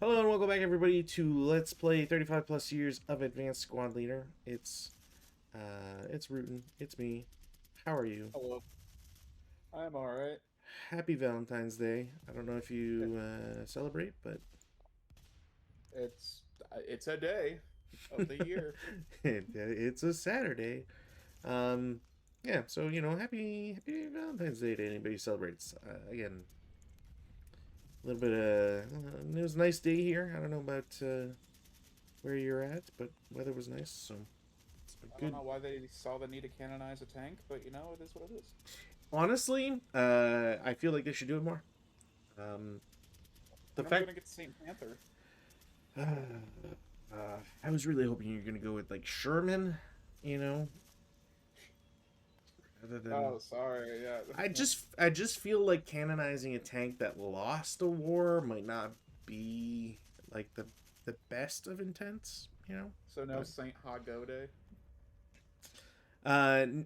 Hello and welcome back everybody to Let's Play 35 plus years of Advanced Squad Leader. It's Rootin, it's me. How are you? Hello. I'm all right. Happy Valentine's Day. I don't know if It, you celebrate, but it's a day of the year. it's a Saturday. Um, yeah, so happy Valentine's Day to anybody who celebrates. Again, a little bit it was a nice day here. I don't know about where you're at, but weather was nice, so it's a I don't good. know why they saw the need to canonize a tank, but it is what it is. Honestly, I feel like they should do it more. Um, the When are we fact gonna get Saint Panther? I was really hoping you're gonna go with like Sherman, you know, rather than Oh, sorry. Yeah. I just feel like canonizing a tank that lost a war might not be like the best of intents, So no But Saint Hagode.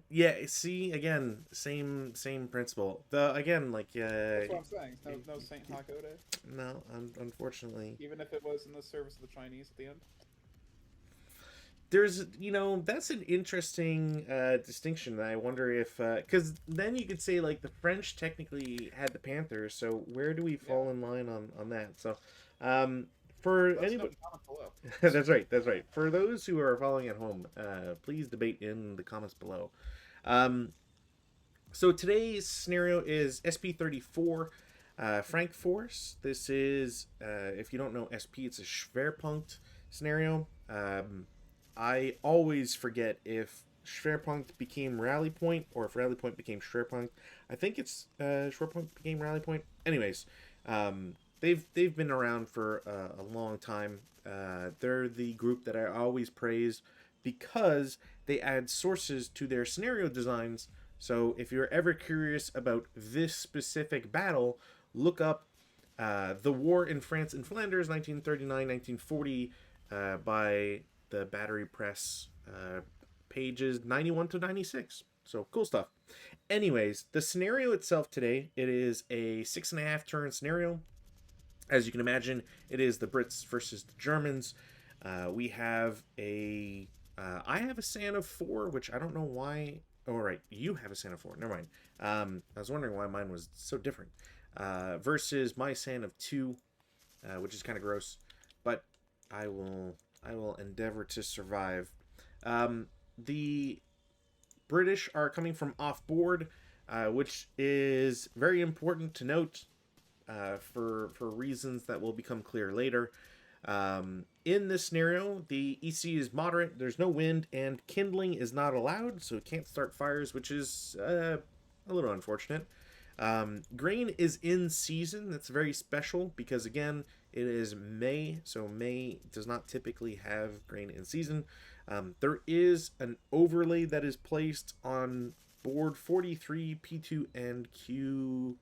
yeah, see again, same principle. The again like That's what I'm saying. No Saint Hagode, no, unfortunately. even if it was in the service of the Chinese at the end. There's that's an interesting distinction. I wonder if because then you could say like the French technically had the Panthers, so where do we Yeah, fall in line on that? So um for let us know in anybody the comments below. that's right for those who are following at home, please debate in the comments below. um so today's scenario is SP-34 Frankforce. This is if you don't know SP, it's a Schwerpunkt scenario. I always forget if Schwerpunkt became Rally Point or if Rally Point became Schwerpunkt. I think it's Schwerpunkt became Rally Point. Anyways, they've been around for a long time. They're the group that I always praise because they add sources to their scenario designs. So if you're ever curious about this specific battle, look up the War in France and Flanders, 1939-1940, by the Battery Press, pages 91 to 96. So cool stuff. Anyways, the scenario itself today, it is a 6.5 turn scenario. As you can imagine, it is the Brits versus the Germans. We have I have a SAN of 4, which I don't know why. Oh, right. You have a SAN of 4. Never mind. I was wondering why mine was so different. Versus my SAN of 2, which is kind of gross. But I will I will endeavor to survive. The British are coming from off board, which is very important to note for reasons that will become clear later. In this scenario, the EC is moderate. There's no wind, and kindling is not allowed, so it can't start fires, which is a little unfortunate. Grain is in season. That's very special because again, it is May, so May does not typically have grain in season. There is an overlay that is placed on board 43, P2, and Q3.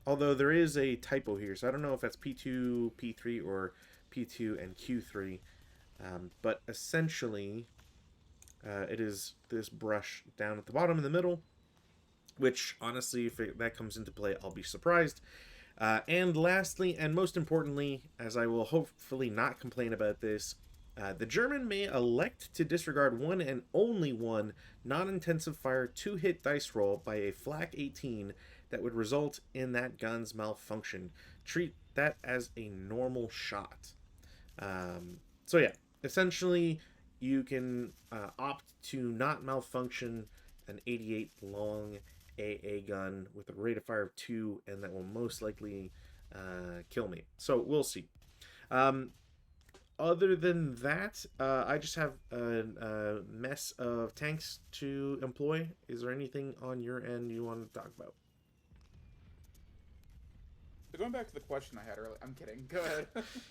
Although there is a typo here, so I don't know if that's P2, P3, or P2 and Q3. But essentially, it is this brush down at the bottom in the middle, which honestly, if that comes into play, I'll be surprised. And lastly, and most importantly, as I will hopefully not complain about this, the German may elect to disregard one and only one non-intensive fire 2-hit dice roll by a flak 18 that would result in that gun's malfunction. Treat that as a normal shot. So yeah, essentially, you can opt to not malfunction an 88 long AA gun with a rate of fire of 2, and that will most likely kill me. So we'll see. Um, Other than that, I just have a mess of tanks to employ. Is there anything on your end you want to talk about? So going back to the question I had earlier, I'm kidding. Go ahead.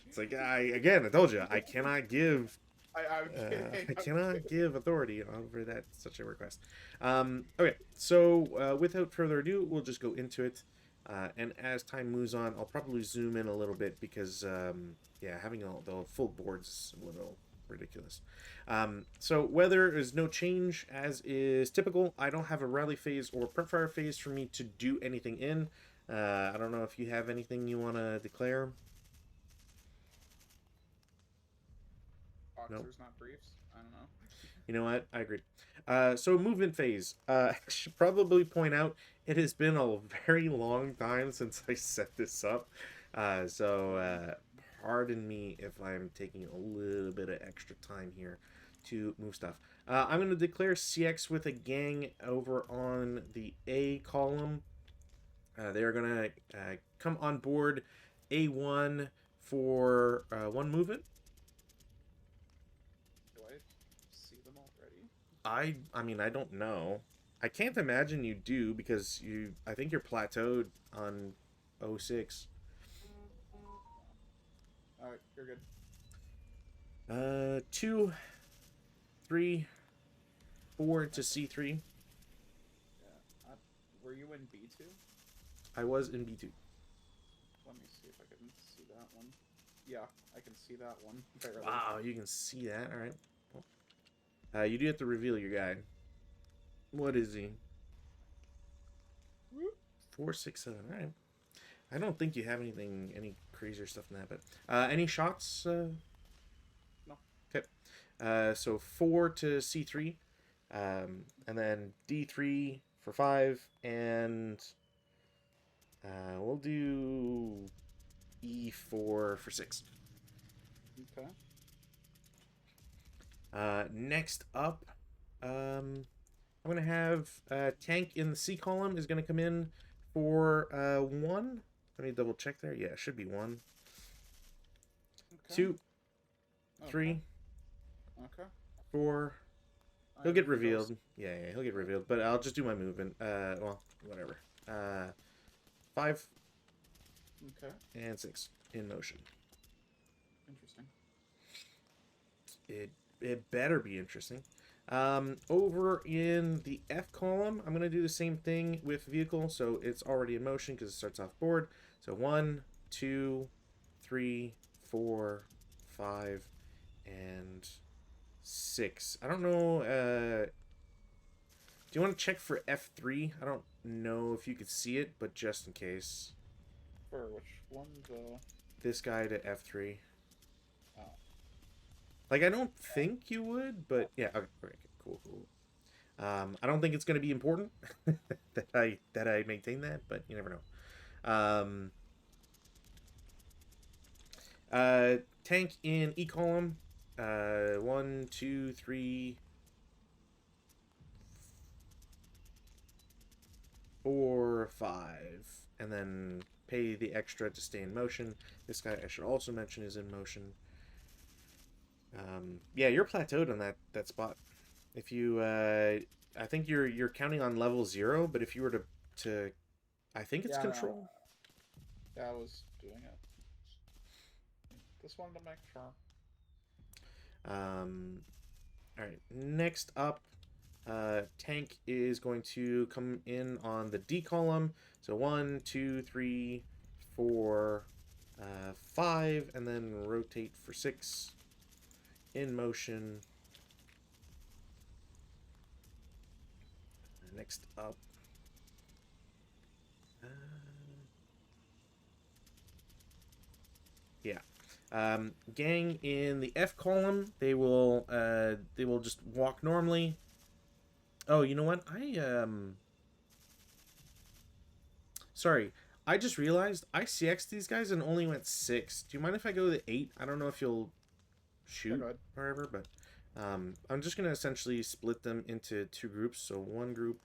It's like I told you I cannot give I'm kidding. I I'm cannot kidding. give authority over that such a request. Okay, so without further ado, we'll just go into it. And as time moves on, I'll probably zoom in a little bit because, yeah, having all the full boards is a little ridiculous. So weather is no change as is typical. I don't have a rally phase or prep fire phase for me to do anything in. I don't know if you have anything you want to declare. boxers, not briefs. I don't know. You know what? I agree. So movement phase. I should probably point out it has been a very long time since I set this up. Pardon me if I'm taking a little bit of extra time here to move stuff. I'm going to declare CX with a gang over on the A column. They're going to come on board A1 for one movement. Do I see them already? I mean, I don't know. I can't imagine you do because I think you're plateaued on 06. Alright, you're good. 2, 3, 4 to C3. Yeah. Were you in B2? I was in B2. Let me see if I can see that one. Yeah, I can see that one. Barely. Wow, you can see that. All right. Well, you do have to reveal your guy. What is he? 467. All right. I don't think you have any crazier stuff than that. But any shots? No. Okay. So 4 to C3, and then D3 for 5, and we'll do E4 for 6. Okay. Next up, I'm gonna have tank in the C column is gonna come in for 1. Let me double check there. Yeah, it should be 1. Okay. 2, Okay. 3, Okay. 4. He'll get revealed. Yeah, he'll get revealed. But I'll just do my movement. Well, whatever. 5. Okay. And 6 in motion. Interesting. It better be interesting. Over in the F column, I'm gonna do the same thing with vehicle. So it's already in motion because it starts off board. So 1, 2, 3, 4, 5, and 6. I don't know. Do you want to check for F3? I don't know if you could see it, but just in case. For which one? This guy to F3. Oh. Like, I don't think you would, but yeah. Okay, cool. I don't think it's going to be important that I maintain that, but you never know. Tank in E column. 1, 2, 3, 4, 5, and then pay the extra to stay in motion. This guy I should also mention is in motion. Yeah, you're plateaued on that spot. If you, I think you're counting on level 0, but if you were to I think it's control. No. Yeah, I was doing it. Just wanted to make sure. All right. Next up, tank is going to come in on the D column. So 1, 2, 3, 4, 5, and then rotate for 6. In motion. Next up. Yeah. Gang in the F column, they will just walk normally. Oh, you know what? Sorry. I just realized I CX'd these guys and only went 6. Do you mind if I go to 8? I don't know if you'll shoot or whatever, but I'm just going to essentially split them into 2 groups. So one group,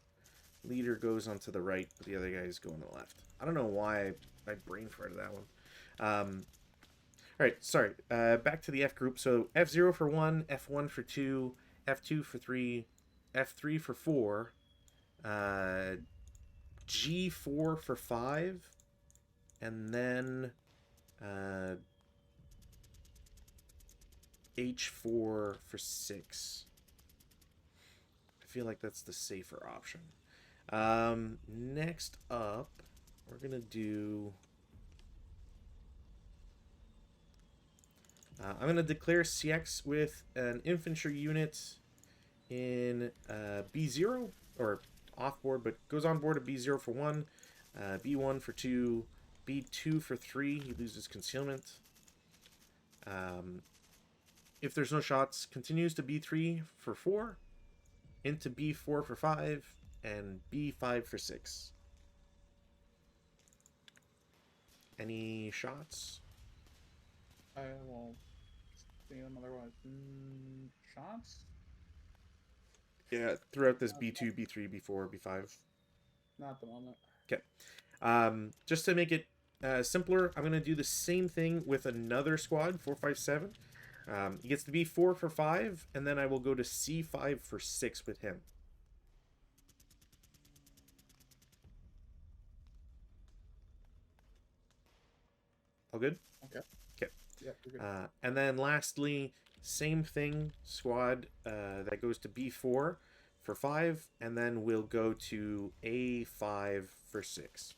leader goes onto the right, but the other guys go on the left. I don't know why I brain farted that one. Alright, sorry. Back to the F group. So F0 for 1, F1 for 2, F2 for 3, F3 for 4, G4 for 5, and then H4 for 6. I feel like that's the safer option. Next up, we're going to do... I'm going to declare CX with an infantry unit in B0, or off board, but goes on board at B0 for 1, B1 for 2, B2 for 3, he loses concealment. if there's no shots, continues to B3 for 4, into B4 for 5, and B5 for 6. Any shots? I will see them otherwise. Shots? Yeah, throughout this B2, B3, B4, B5. Not at the moment. Okay. Just to make it simpler, I'm going to do the same thing with another squad, 457. He gets to B4 for 5, and then I will go to C5 for 6 with him. All good? Okay. Okay. Yeah, we're good. And then lastly, same thing, squad that goes to B4 for 5, and then we'll go to A5 for 6.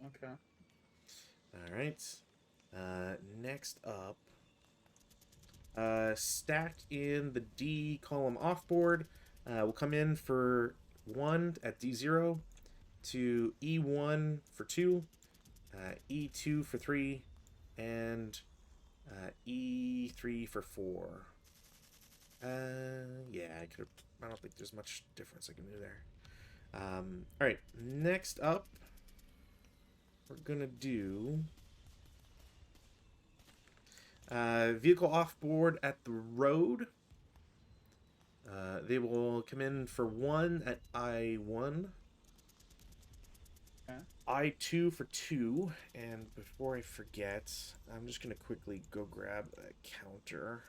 Okay. All right. Next up, stack in the D column off board. We'll come in for 1 at D0, to E1 for 2, E2 for 3, and E3 for 4. Yeah, I don't think there's much difference I can do there. All right, next up, we're gonna do vehicle off board at the road. They will come in for 1 at I1. Okay. I2 for 2, and before I forget, I'm just going to quickly go grab a counter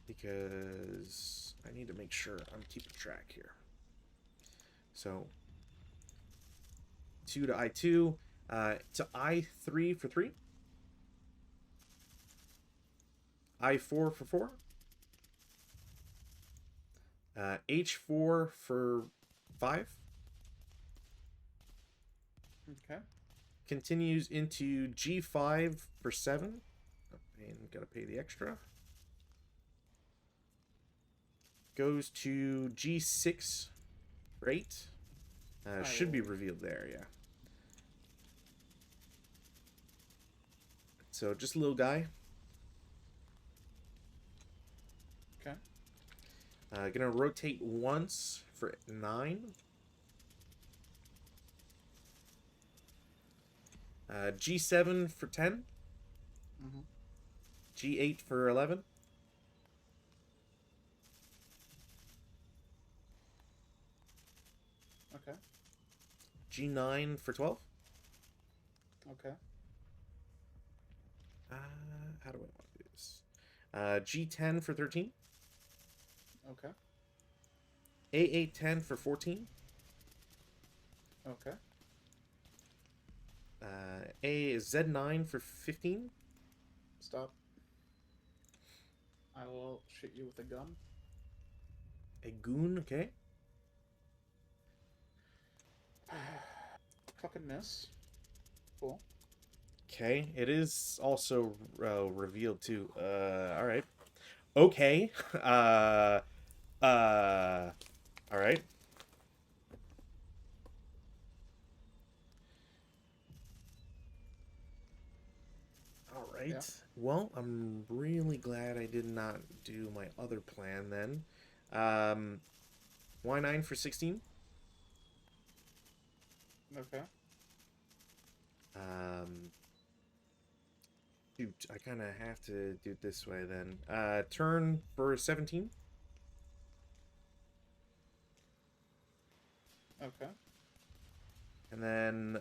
because I need to make sure I'm keeping track here. So, 2 to I2, to I3 for 3, I4 for 4, H4 for 5, Okay. continues into G5 for 7, and gotta pay the extra. Goes to G6 for 8. Should be revealed there, yeah. So just a little guy. Okay. Gonna rotate once for 9. G7 for 10. Mm-hmm. G8 for 11. Okay. G9 for 12. Okay. How do I want to do this? G10 for 13. Okay. A810 for 14. Okay. A is Z9 for 15. Stop. I will shoot you with a gun. A goon, okay. Fucking miss. Cool. Okay, it is also revealed too. All right. Okay. All right. All right. Yeah. Well, I'm really glad I did not do my other plan then. Y9 for 16. Okay. Shoot, I kind of have to do it this way then. Turn for 17. Okay. And then,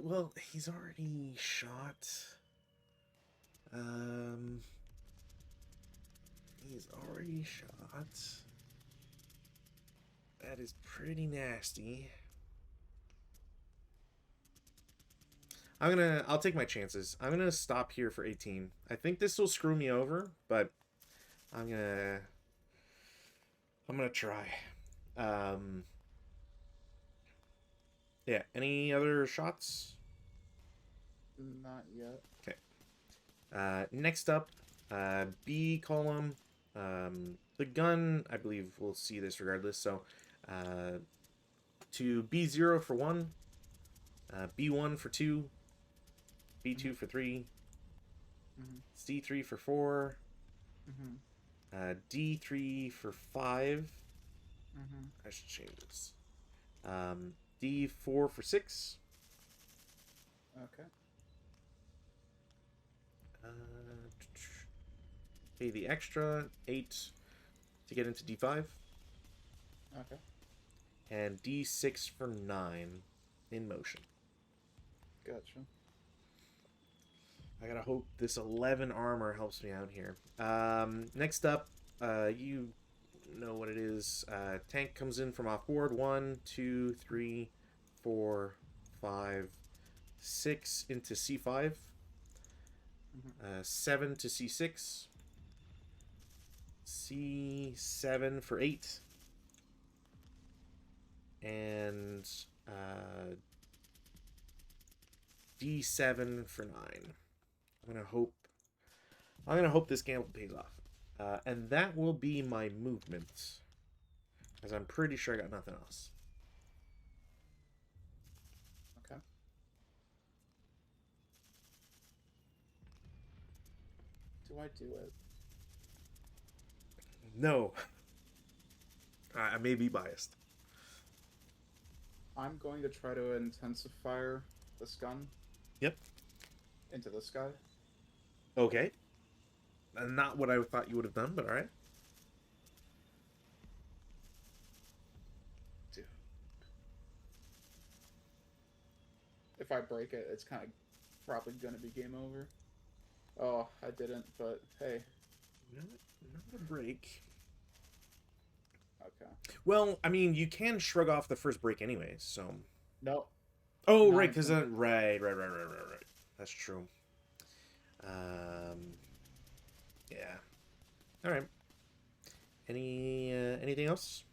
well, he's already shot. He's already shot. That is pretty nasty. I'll take my chances. I'm gonna stop here for 18. I think this will screw me over, but I'm gonna try. Yeah, any other shots? Not yet. Okay. Next up, B column, The gun, I believe, we'll see this regardless. So, to B0 for 1, B1 for 2, B2 for 3, Mm-hmm. C3 for 4, Mm-hmm. D3 for 5. Mm-hmm. I should change this. D4 for 6. Okay. Pay the extra 8 to get into D5. Okay. And D6 for 9 in motion. Gotcha. I gotta hope this 11 armor helps me out here. Next up, you know what it is. Tank comes in from off board. 1, 2, 3, 4, 5, 6 into C5. Mm-hmm. 7 to C6. C7 for 8. And D7 for 9. I'm gonna hope this gamble pays off. And that will be my movement. As I'm pretty sure I got nothing else. Okay. Do I do it? No. I may be biased. I'm going to try to intensify this gun. Yep. Into this guy. Okay. Not what I thought you would have done, but alright. If I break it, it's kind of probably going to be game over. Oh, I didn't, but hey. Not a break. Okay. Well, I mean, you can shrug off the first break anyways, so... Nope. Oh, Not right, because... intended. Right. That's true. Yeah. Alright. Anything else?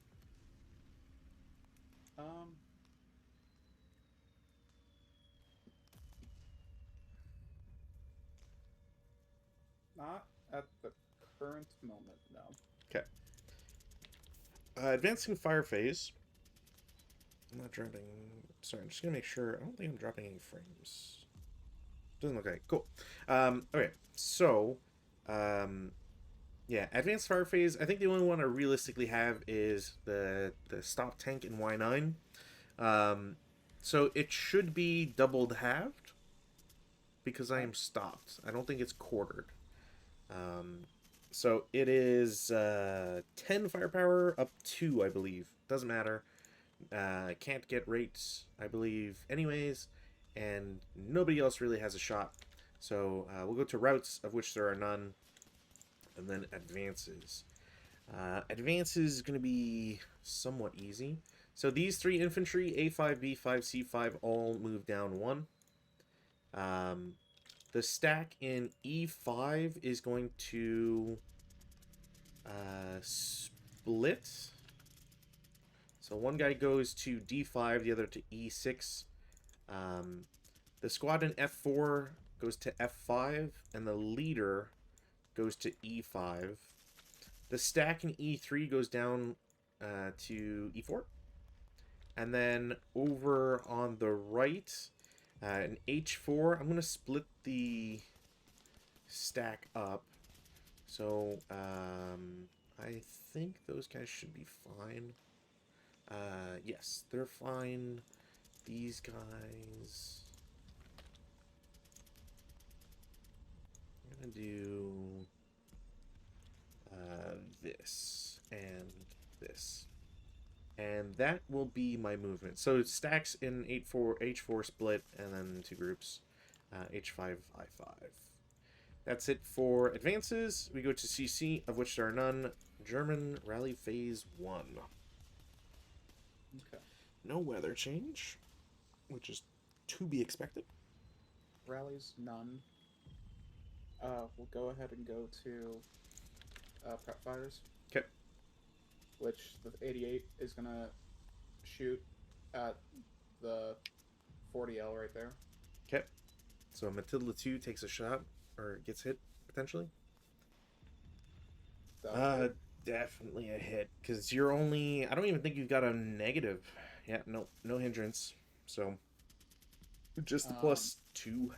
Not at the current moment, no. Okay. Advancing fire phase. I'm not dropping... Sorry, I'm just going to make sure... I don't think I'm dropping any frames. Doesn't look like it. Cool. Okay, so... yeah, advanced fire phase. I think the only one I realistically have is the stop tank in Y9. So it should be doubled halved because I am stopped. I don't think it's quartered. So it is 10 firepower up 2, I believe. Doesn't matter. Can't get rates, I believe, anyways. And nobody else really has a shot. So we'll go to routes, of which there are none. And then advances. Advances is going to be somewhat easy. So these 3 infantry, A5, B5, C5, all move down 1. The stack in E5 is going to split. So one guy goes to D5, the other to E6. The squad in F4 goes to F5, and the leader goes to E5. The stack in E3 goes down to E4. And then over on the right, in H4, I'm going to split the stack up. So I think those guys should be fine. Yes, they're fine. These guys... I'm going to do this and this. And that will be my movement. So it stacks in H4 split, and then 2 groups, H5, I5. That's it for advances. We go to CC, of which there are none. German Rally Phase 1. Okay. No weather change, which is to be expected. Rallies, none. We'll go ahead and go to prep fires. Okay. Which the 88 is going to shoot at the 40L right there. Okay. So Matilda 2 takes a shot, or gets hit, potentially. definitely a hit because you're only. I don't even think you've got a negative. Yeah, no hindrance. So just the Um, +2.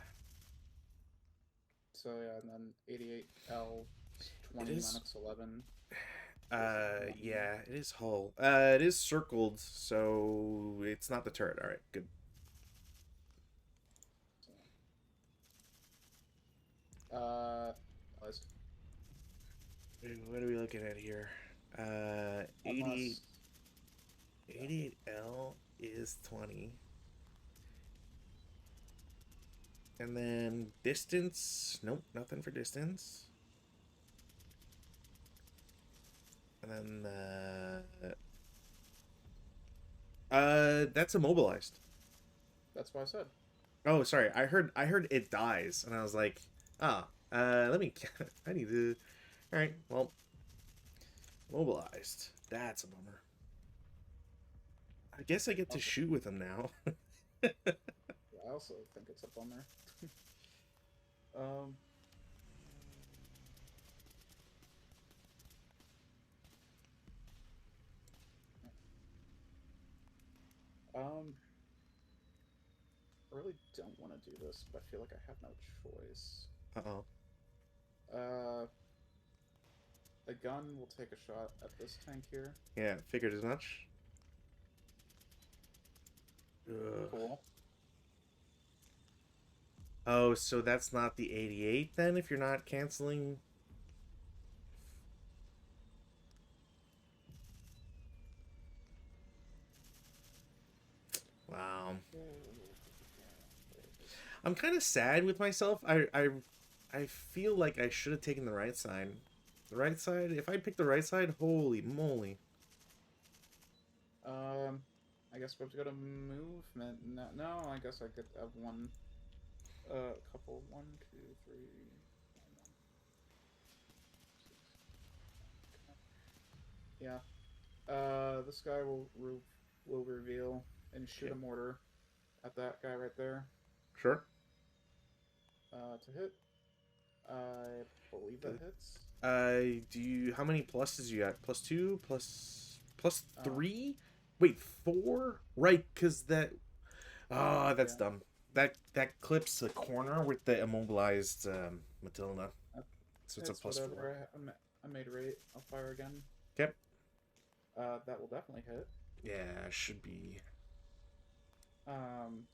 so yeah, and then 88L It 20 is. minus 11 is 1. Yeah, it is hull. It is circled, so it's not the turret. All right, good. So, let's- What are we looking at here? 80, unless, yeah. 88L is 20. And then distance. Nope, nothing for distance. And then that's immobilized. That's what I said. Oh, sorry. I heard it dies, and I was like, ah, let me. I need to. All right, well, mobilized. That's a bummer. I guess I get to Also, shoot with him now. yeah, I also think it's a bummer. Um, um, I really don't want to do this, but I feel like I have no choice. Uh-oh. Uh, the gun will take a shot at this tank here. Yeah, figured as much. Ugh. Cool. Oh, so that's not the 88 then if you're not canceling. Wow. I'm kind of sad with myself. I feel like I should have taken the right side. The right side. If I picked the right side, holy moly. I guess we have to go to movement. No, no, I guess I could have one, couple. 1, 2, 3, 4, 5, 6. Yeah. This guy will reveal and shoot Okay. a mortar at that guy right there. Sure. To hit. I believe that hits. Do you? How many pluses you got? +2, plus Uh, 3. Wait, 4? Right? Cause that. Ah, that's yeah. dumb. That clips the corner with the immobilized Matilda. Uh, So it's a it's +4. whatever. I made rate. I'll fire again. Okay. That will definitely hit. Yeah, should be. Um,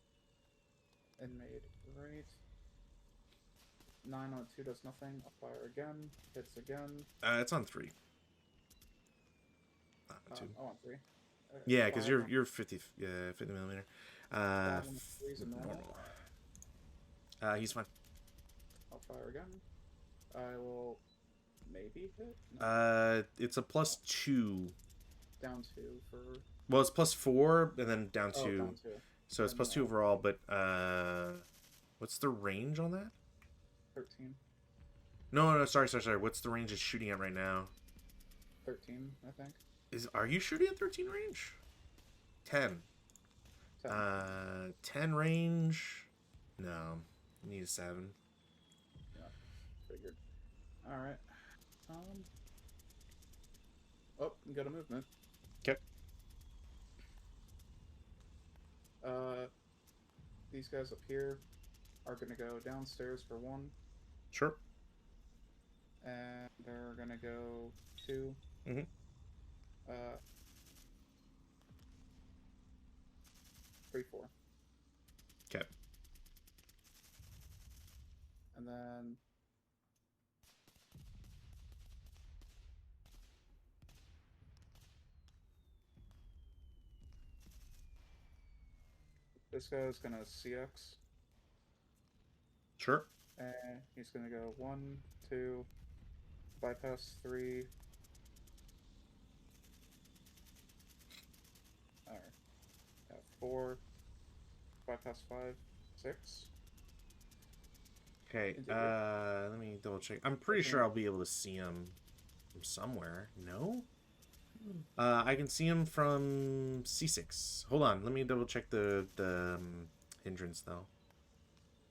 and made rate. 9 on 2 does nothing. I'll fire again. Hits again. It's on 3. Not on 2. Oh, on 3. Yeah, because 5 on you're 50 millimeter. 5 on 3 is a normal. He's fine. I'll fire again. I will maybe hit. No, It's a +2. down 2 for. Well, it's +4 and then down Oh, 2. down 2. So it's And +2 overall. But what's the range on that? 13. No, sorry. What's the range it's shooting at right now? 13, I think. Are you shooting at 13 range? 10. 10. 10 range. No, you need a 7. Yeah, figured. Alright. Oh, you got a movement. Okay. These guys up here are gonna go downstairs for 1, Sure. and they're gonna go 2. Mhm. 3, 4. Okay. And then this guy's gonna CX, Sure. and he's gonna go 1, 2, bypass 3. Alright. 4, bypass 5, 6. Okay. Continue. Let me double check. I'm pretty sure I'll be able to see him from somewhere. No. I can see him from C6. Hold on. Let me double check the hindrance though.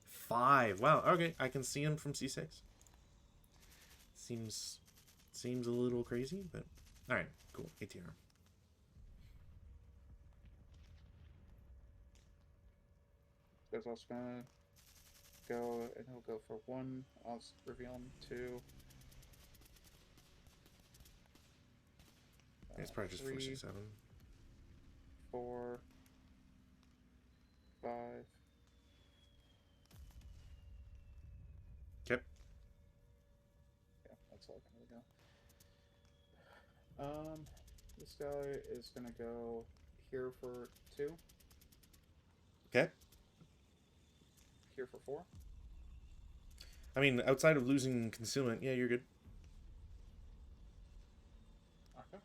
5. Wow. Okay. I can see him from C6. Seems seems a little crazy, but all right, cool. ATR. There's also gonna go, and he'll go for 1. I'll reveal him 2. It's probably just 3, 467. 4, 5. Okay. Yeah, that's all gonna go. This guy is gonna go here for 2. Okay. Here for 4. I mean, outside of losing concealment, yeah, you're good. Okay.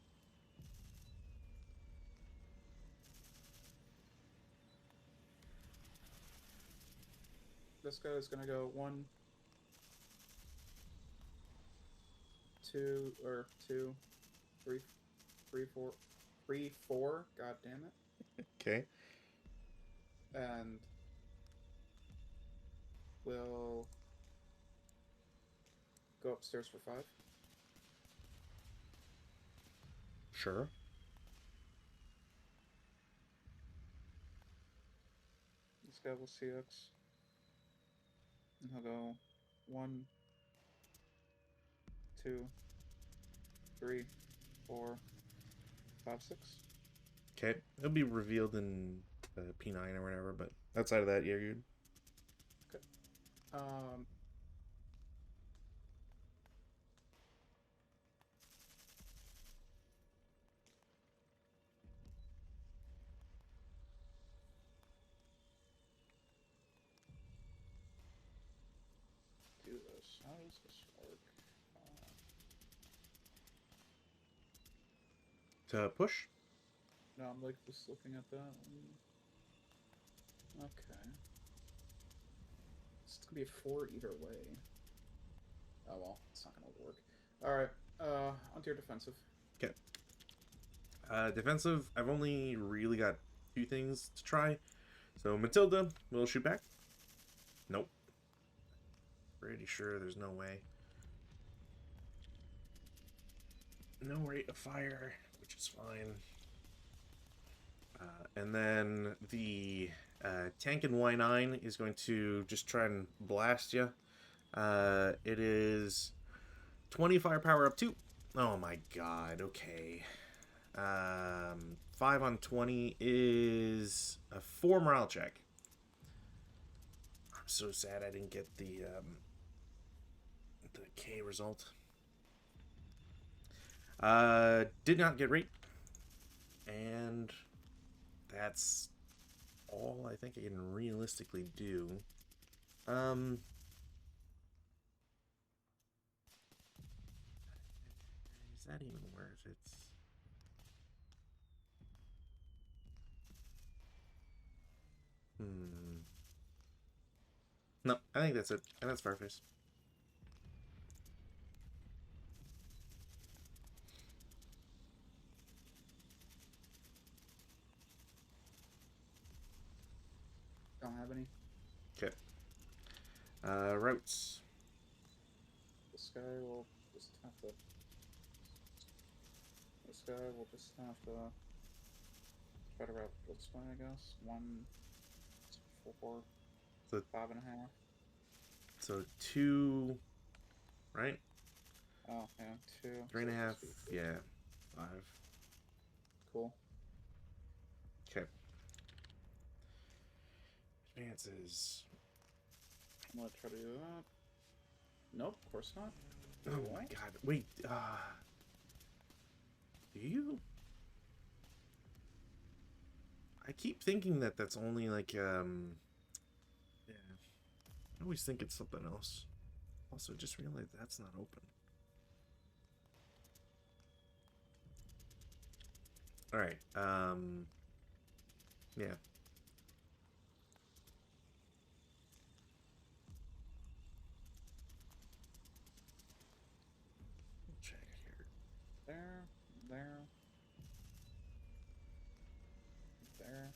This guy is gonna go 1, 2, or 2, 3, 3, 4, 3, 4. God damn it! Okay. And we'll go upstairs for 5. Sure. This guy will CX. And he'll go 1, 2, 3, 4, 5, 6. Okay. It'll be revealed in P9 or whatever, but outside of that, yeah, you're good. Okay. Do this. How does this work? To push? No, I'm like just looking at that one. Okay. It's gonna be a 4 either way. Oh well, it's not gonna work. Alright, onto your defensive. Okay. Defensive, I've only really got 2 things to try. So Matilda will shoot back. Nope. Pretty sure there's no way. No rate of fire, which is fine. And then the tank in Y9 is going to just try and blast you. It is 20 firepower up 2. Oh my god, okay. 5 on 20 is a 4 morale check. I'm so sad I didn't get the K result. Did not get rate. And that's all I think I can realistically do. Is that even worth it? No, I think that's it. And that's Farface. Don't have any. Okay. Routes. This guy will just have to. This guy will just have to try to route this way, I guess. 1, 4, So 5.5. So 2, right? Oh yeah, 2. 3.5. Yeah, 5. Cool. Okay. Advances. I'm gonna try to do that. Nope, of course not. Oh my god. Wait, do you? I keep thinking that that's only like, yeah. I always think it's something else. Also, just realized that's not open. Alright, yeah. Check here. There, there, there.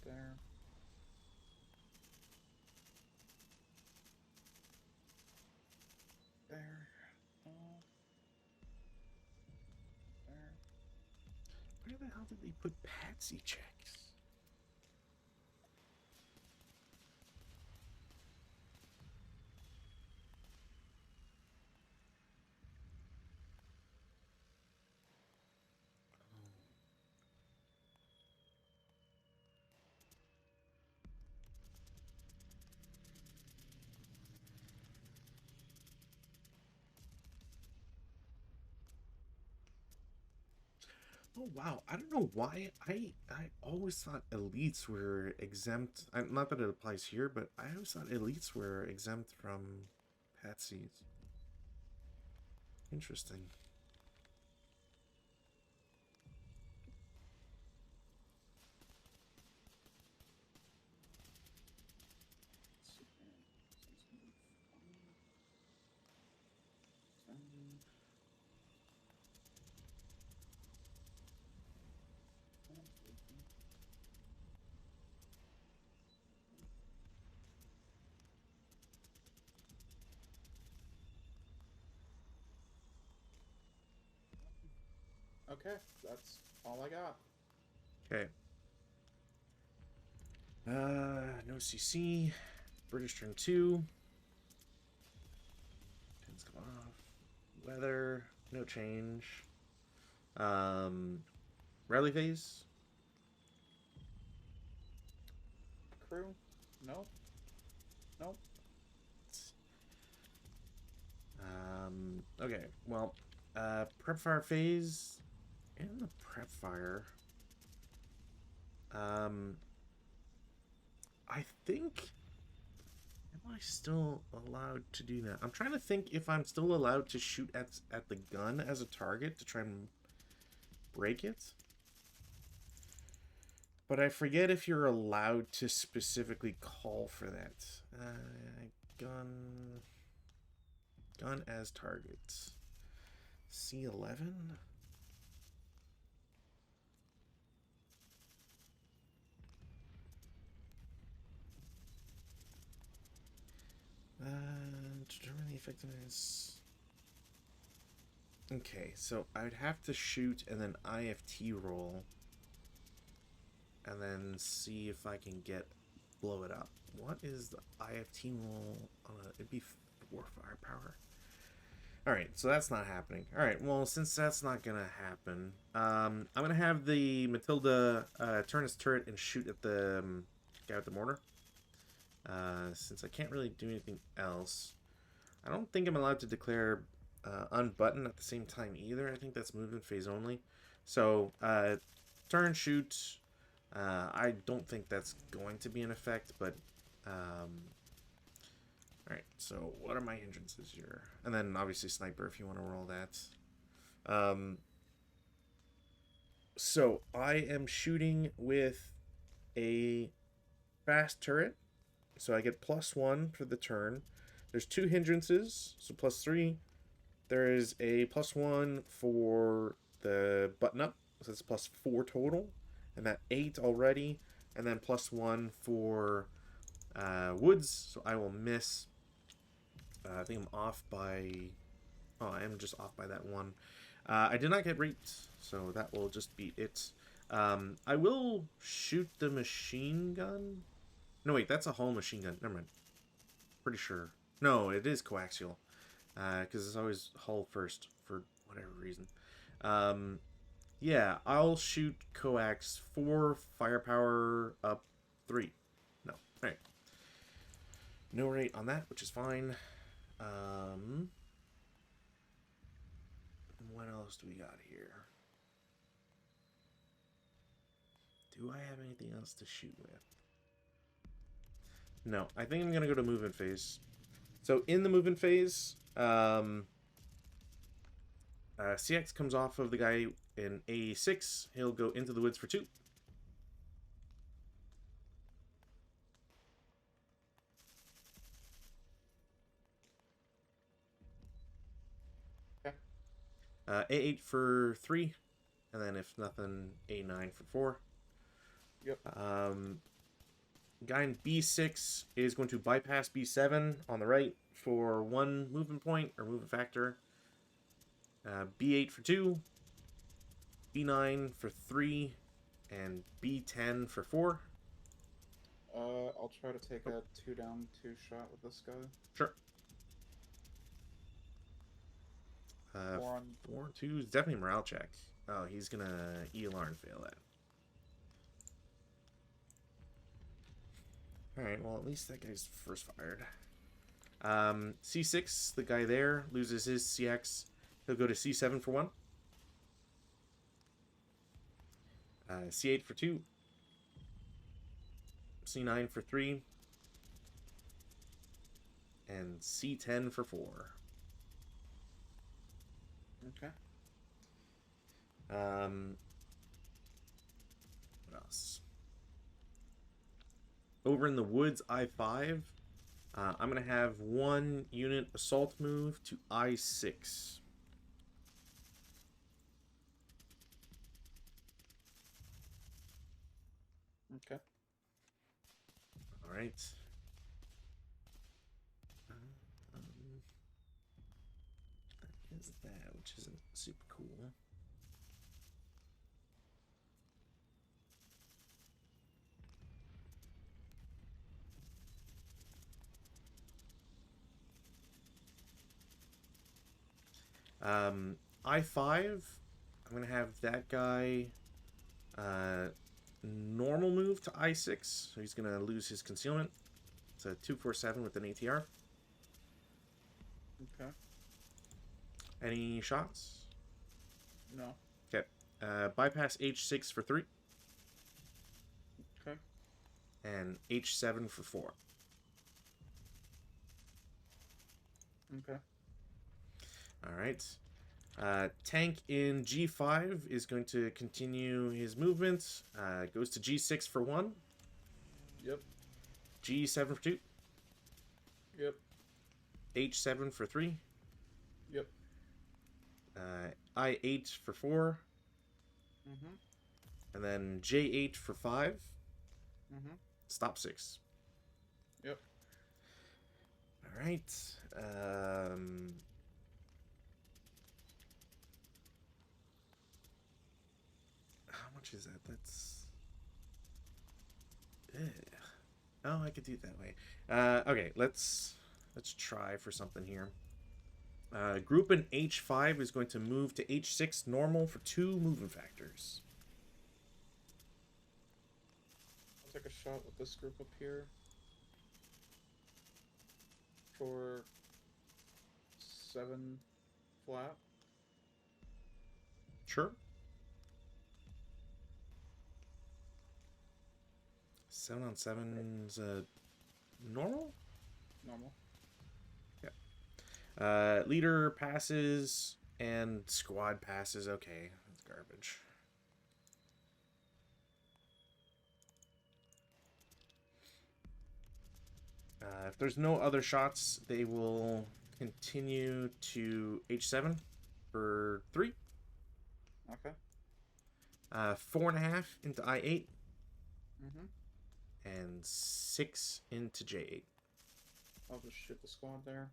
There. the hell did they put Patsy checks? Oh wow, I don't know why I always thought elites were exempt. Not that it applies here, but I always thought elites were exempt from patsies. Interesting. Okay, that's all I got. Okay. No CC. British turn 2. Pins come off. Weather, no change. Rally phase. Crew? No. Nope. Okay, well, prep fire phase. In the prep fire, I think, am I still allowed to do that? I'm trying to think if I'm still allowed to shoot at the gun as a target to try and break it. But I forget if you're allowed to specifically call for that. Gun as targets. C11? Determine the effectiveness. Okay, so I'd have to shoot and then IFT roll. And then see if I can blow it up. What is the IFT roll on a, it'd be 4 firepower. Alright, so that's not happening. Alright, well, since that's not gonna happen, I'm gonna have the Matilda turn his turret and shoot at the guy with the mortar. Since I can't really do anything else. I don't think I'm allowed to declare unbutton at the same time either. I think that's movement phase only. So, turn, shoot. I don't think that's going to be in effect, but alright, so what are my hindrances here? And then obviously sniper if you want to roll that. So I am shooting with a fast turret, so I get +1 for the turn. There's 2 hindrances, so +3. There is a +1 for the button up, so it's +4 total. And that 8 already, and then +1 for woods, so I will miss. I think I'm off by, oh, I am just off by that 1. I did not get rate, so that will just be it. I will shoot the machine gun. No, wait, that's a hull machine gun. Never mind. Pretty sure. No, it is coaxial, because it's always hull first for whatever reason. Yeah, I'll shoot coax 4 firepower up 3. No. Alright. No rate on that, which is fine. What else do we got here? Do I have anything else to shoot with? No, I think I'm going to go to movement phase. So in the movement phase, CX comes off of the guy in A6. He'll go into the woods for 2. Okay. A8 for 3. And then if nothing, A9 for 4. Yep. Guy in B6 is going to bypass B7 on the right for 1 movement point or movement factor. B8 for 2. B9 for 3, and B10 for 4. I'll try to take a 2 down, 2 shot with this guy. Sure. 4 on... 4, 2 is definitely a morale check. Oh, he's gonna ELR and fail that. Alright, well, at least that guy's first fired. C6, the guy there, loses his CX. He'll go to C7 for 1. C8 for 2. C9 for 3. And C10 for 4. Okay. What else? Over in the woods, I5. I'm going to have 1 unit assault move to I6. Okay. All right. That is that, which isn't super cool. I5, I'm going to have that guy normal move to I6, so he's going to lose his concealment. It's a 247 with an ATR. Okay. Any shots? No. Okay. Bypass H6 for 3. Okay. And H7 for 4. Okay. Alright. Tank in G5 is going to continue his movement. Goes to G6 for 1. Yep. G7 for 2. Yep. H7 for 3. Yep. I8 for 4. Mm-hmm. And then J8 for 5. Mm-hmm. Stop 6. Yep. Alright. How much is that? That's... Ugh. Oh, I could do it that way. Okay, let's try for something here. Group in H5 is going to move to H6 normal for 2 movement factors. I'll take a shot with this group up here. For 7 flat. Sure. 7 on 7 is normal? Normal. Leader passes and squad passes. Okay, that's garbage. If there's no other shots, they will continue to H7 for 3. Okay. 4.5 into I8. Mm-hmm. And 6 into J8. I'll just shoot the squad there.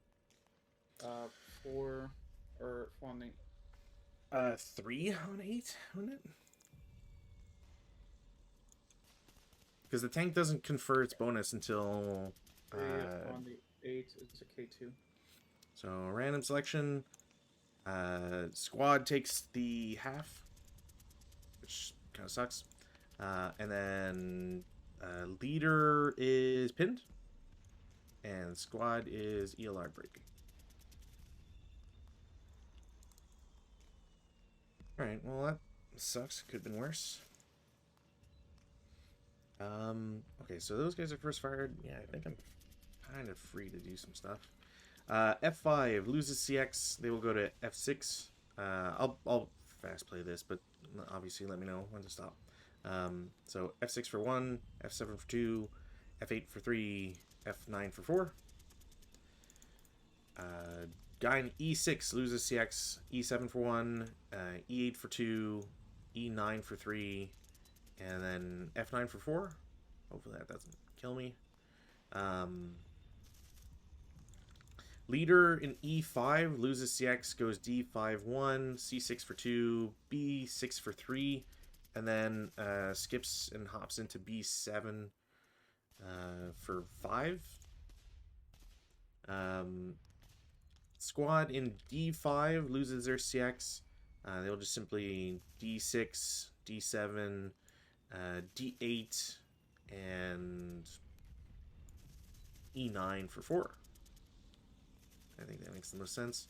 4 or 4 on the 3 on 8, wouldn't it? Because the tank doesn't confer its bonus until 3 on the 8 is a K2. So random selection. Squad takes the half, which kind of sucks. And then leader is pinned, and squad is ELR breaking. Alright, well that sucks. Could have been worse. Okay, so those guys are first fired. Yeah, I think I'm kind of free to do some stuff. F5 loses CX. They will go to F6. I'll fast play this, but obviously let me know when to stop. So F6 for 1, F7 for 2, F8 for 3, F9 for 4. Guy in E6 loses CX, E7 for 1, E8 for 2, E9 for 3, and then F9 for 4. Hopefully that doesn't kill me. Leader in E5 loses CX, goes D5-1, C6 for 2, B6 for 3, and then skips and hops into B7 for 5. Squad in D5 loses their CX. They'll just simply D6, D7, D8, and E9 for 4. I think that makes the most sense.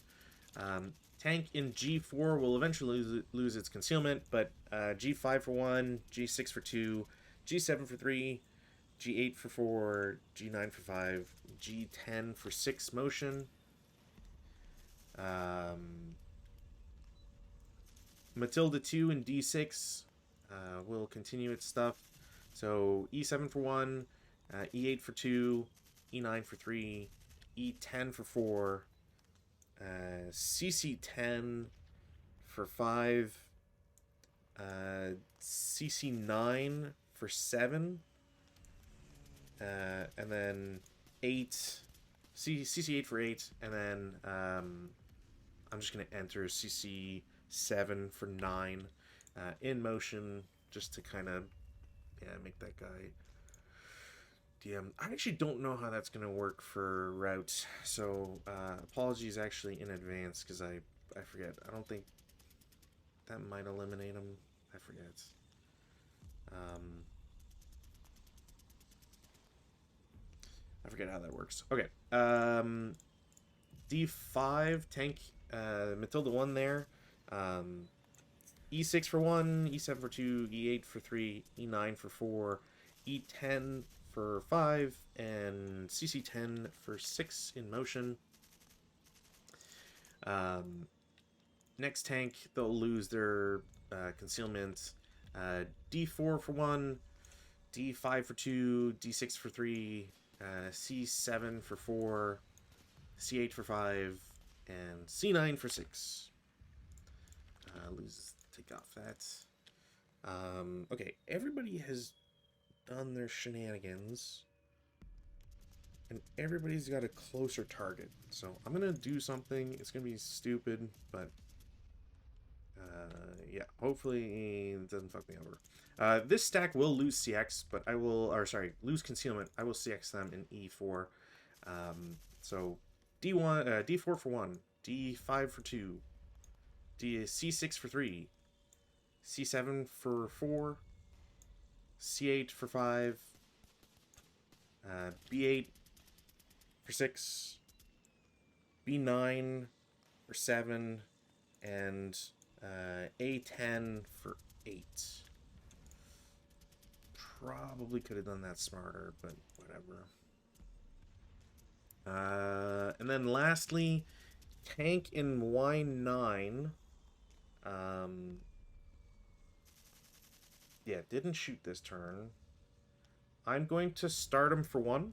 Tank in G4 will eventually lose its concealment, but G5 for 1, G6 for 2, G7 for 3, G8 for 4, G9 for 5, G10 for 6 motion. Matilda 2 and D6 will continue its stuff. So E7 for 1, E8 for 2, E9 for 3, E10 for 4, CC10 for 5, CC9 for 7, and then 8, CC8 for 8, and then I'm just going to enter CC7 for 9 in motion just to kind of make that guy DM. I actually don't know how that's going to work for route, so apologies actually in advance because I forget. I don't think that might eliminate him. I forget. I forget how that works. Okay. D5 tank Matilda 1 there. E6 for 1, E7 for 2, E8 for 3, E9 for 4, E10 for 5, and CC10 for 6 in motion. Next tank, they'll lose their concealment. D4 for 1, D5 for 2, D6 for 3, C7 for 4, C8 for 5, and C9 for 6. Take off that. Okay, everybody has done their shenanigans, and everybody's got a closer target. So I'm gonna do something. It's gonna be stupid, but yeah, hopefully it doesn't fuck me over. This stack will lose CX, but I will, lose concealment. I will CX them in E4. So D1, D4 for 1, D5 for 2, C6 for 3, C7 for 4, C8 for 5, B8 for 6, B9 for 7, and A10 for 8. Probably could have done that smarter, but whatever. And then lastly, tank in Y9. Yeah, didn't shoot this turn. I'm going to start him for 1.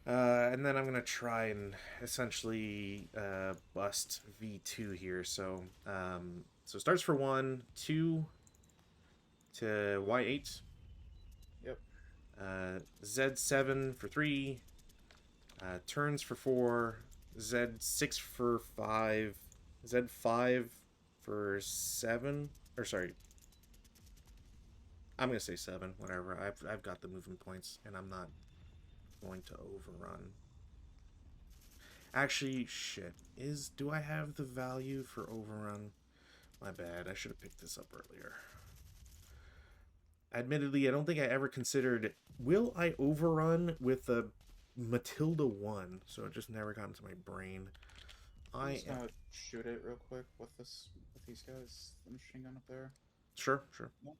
And then I'm going to try and essentially bust V2 here. So so starts for 1, 2 to Y8. Yep. Z7 for 3. Turns for 4. Z6 for 5. Z5 for 7. Or sorry. I'm going to say 7. Whatever. I've got the movement points, and I'm not going to overrun. Actually, shit. Do I have the value for overrun? My bad. I should have picked this up earlier. Admittedly, I don't think I ever considered, will I overrun with a Matilda 1? So it just never got into my brain. I'm just gonna shoot it real quick with these guys. The machine gun up there. Sure. No.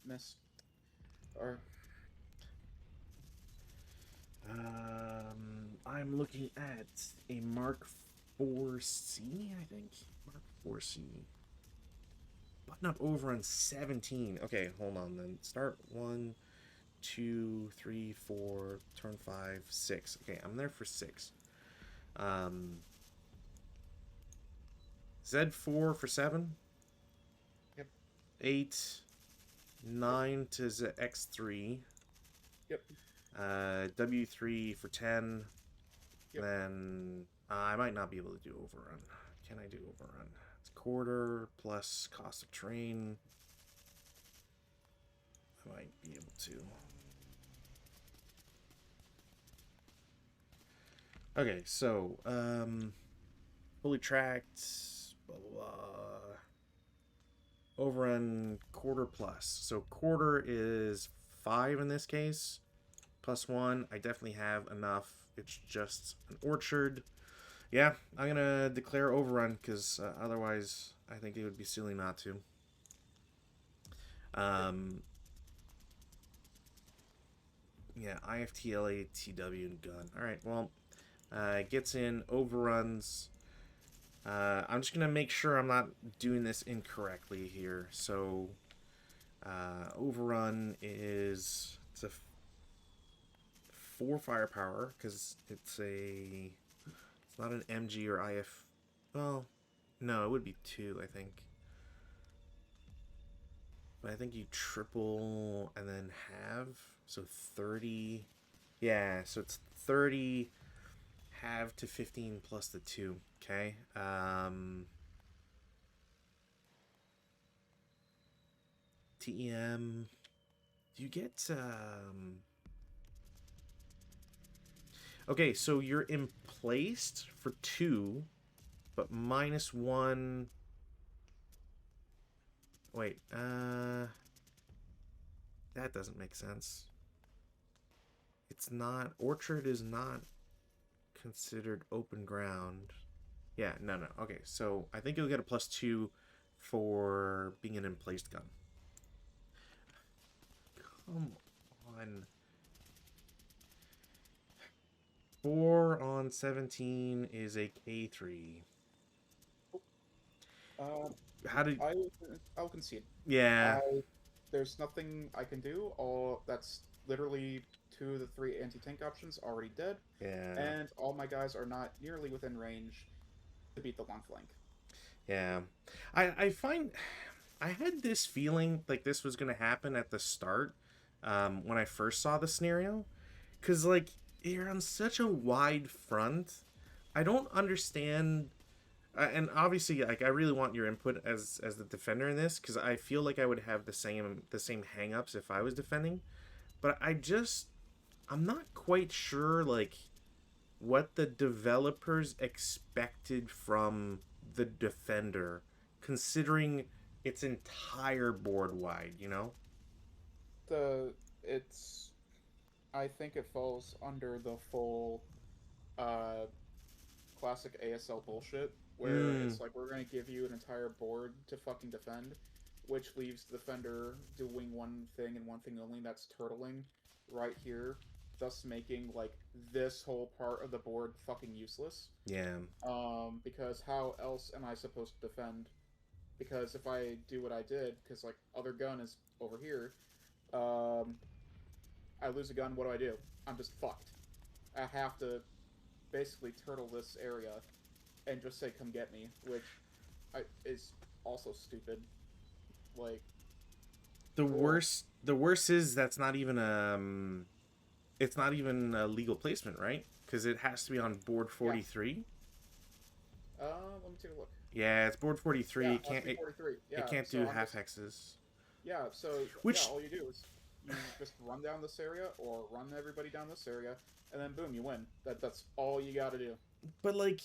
Miss. Or I'm looking at a Mark 4C, I think. Mark 4C. Button up overrun 17. Okay, hold on then. Start 1, 2, 3, 4, turn 5, 6. Okay, I'm there for 6. Z4 for 7. Yep. 8, 9 to X3. Yep. W3 for 10. Yep. Then I might not be able to do overrun. Can I do overrun? It's quarter plus cost of train. I might be able to. Okay, so fully tracked, blah blah blah. Overrun quarter plus. So quarter is 5 in this case. Plus 1. I definitely have enough. It's just an orchard. Yeah, I'm gonna declare overrun because otherwise I think it would be silly not to. Um, yeah, IFTLA, TW, and gun. All right, well, gets in overruns. I'm just gonna make sure I'm not doing this incorrectly here. So, overrun is it's a 4 firepower because it's not an MG or IF. Well, no, it would be 2, I think. But I think you triple and then halve. So 30. Yeah, so it's 30 halve to 15 plus the 2. Okay. TEM. Do you get. Okay, so you're emplaced for 2, but -1. Wait, that doesn't make sense. It's not. Orchard is not considered open ground. Yeah, no. Okay, so I think you'll get a +2 for being an emplaced gun. Come on. 4 on 17 is a K3. Uh, How did. I'll concede. Yeah. There's nothing I can do. All that's literally 2 of the 3 anti-tank options already dead, Yeah. and all my guys are not nearly within range to beat the long flank. Yeah. I find. I had this feeling like this was going to happen at the start when I first saw the scenario. Because, like, you're on such a wide front. I don't understand. And obviously, like, I really want your input as the defender in this because I feel like I would have the same hangups if I was defending. But I'm not quite sure like what the developers expected from the defender, considering its entire board wide. You know? The it's I think it falls under the full uh classic ASL bullshit where Mm, it's like we're going to give you an entire board to fucking defend, which leaves the defender doing one thing and one thing only, that's turtling right here, thus making like this whole part of the board fucking useless. yeah. Because how else am I supposed to defend? Because if I do what I did, because like other gun is over here, um, I lose a gun. What do? I'm just fucked. I have to basically turtle this area and just say "come get me," which is also stupid. Like, The cool. worst is that's not even it's not even a legal placement, right? Because it has to be on board Yeah. 43. Let me take a look. Yeah, it's board 43. Yeah, It can't it, 43. it Yeah, can't do so I'm half just hexes. so yeah, Which all you do is you just run down this area or run everybody down this area, and then boom, you win. That's all you got to do. but like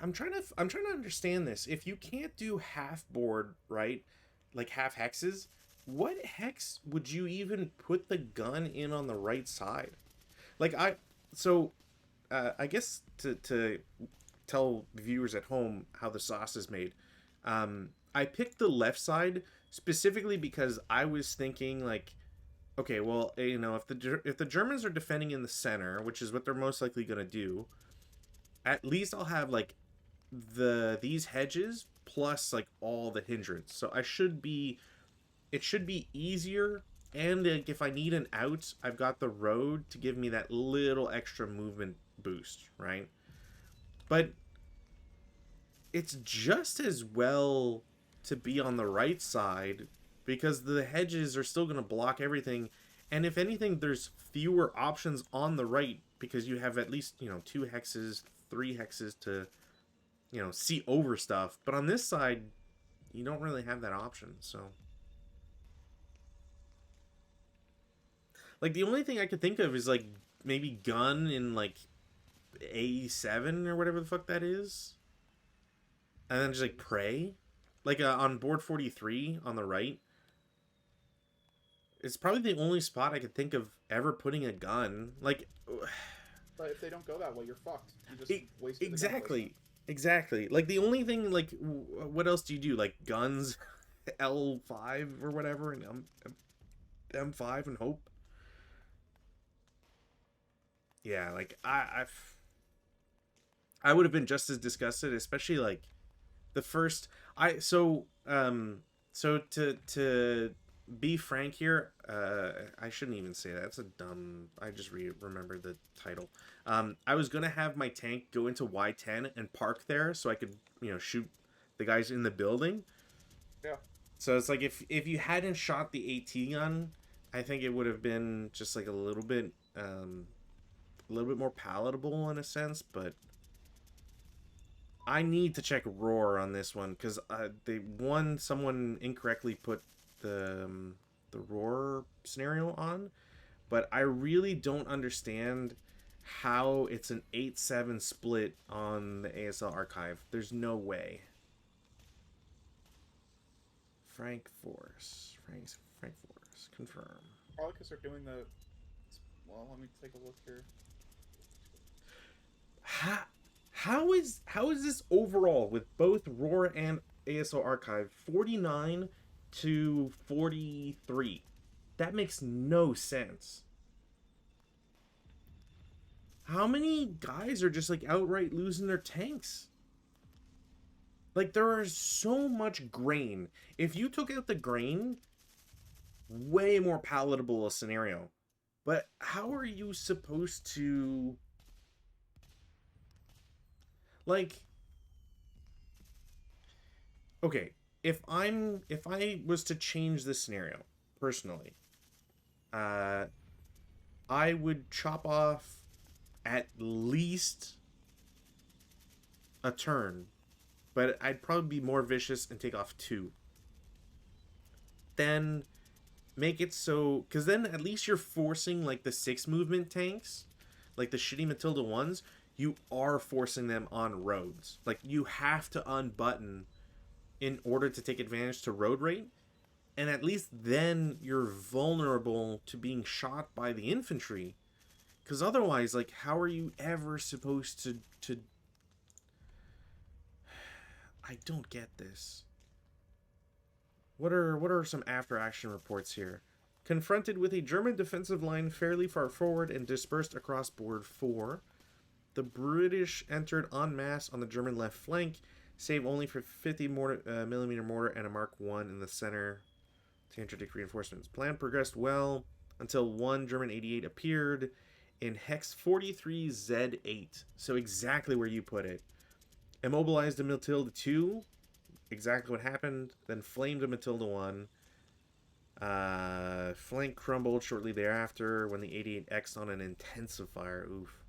I'm trying to understand this. If you can't do half board, right? Like half hexes, what hex would you even put the gun in on the right side? Like so I guess to tell viewers at home how the sauce is made. I picked the left side specifically because I was thinking like, okay, well, if the Germans are defending in the center, which is what they're most likely gonna do, at least I'll have like these hedges plus like all the hindrance. So it should be easier. And like, if I need an out, I've got the road to give me that little extra movement boost, right? But it's just as well to be on the right side because the hedges are still going to block everything. And if anything, there's fewer options on the right because you have at least, 2 hexes, 3 hexes to, see over stuff. But on this side, you don't really have that option. So, like, the only thing I could think of is like maybe gun in like A7 or whatever the fuck that is, and then just like pray, like on board 43 on the right. It's probably the only spot I could think of ever putting a gun. Like, But if they don't go that way, you're fucked. You just wasted the gun exactly, placement. exactly. Like the only thing, like, what else do you do? Like guns, L5 or whatever, and M5 and hope. Yeah, like I would have been just as disgusted, especially like the first so to be frank here, I shouldn't even say that. That's a dumb. I just remembered the title. I was gonna have my tank go into Y10 and park there so I could shoot the guys in the building. Yeah. So it's like if you hadn't shot the AT gun, I think it would have been just like a little bit more palatable in a sense, but I need to check roar on this one because someone incorrectly put the roar scenario on, but I really don't understand how it's an 8-7 split on the ASL archive. There's no way. Frankforce confirm. Probably because they're doing the. Well, let me take a look here. How is this overall with both roar and ASL archive 49 to 43? That makes no sense. How many guys are just like outright losing their tanks? Like there is so much grain. If you took out the grain, way more palatable a scenario. But how are you supposed to, like, okay, if I was to change this scenario personally, I would chop off at least a turn, but I'd probably be more vicious and take off 2. Then make it so, because then at least you're forcing like the 6 movement tanks, like the shitty Matilda ones, you are forcing them on roads. Like you have to unbutton in order to take advantage to road rate, and at least then you're vulnerable to being shot by the infantry, because otherwise, like, how are you ever supposed to I don't get this. What are some after action reports here? Confronted with a German defensive line fairly far forward and dispersed across board 4, the British entered en masse on the German left flank, save only for 50 millimeter mortar and a Mark 1 in the center to interdict reinforcements. Plan progressed well until one German 88 appeared in Hex 43Z8. So exactly where you put it. Immobilized a Matilda 2. Exactly what happened. Then flamed a Matilda 1. Flank crumbled shortly thereafter when the 88 X'd on an intensifier. Oof.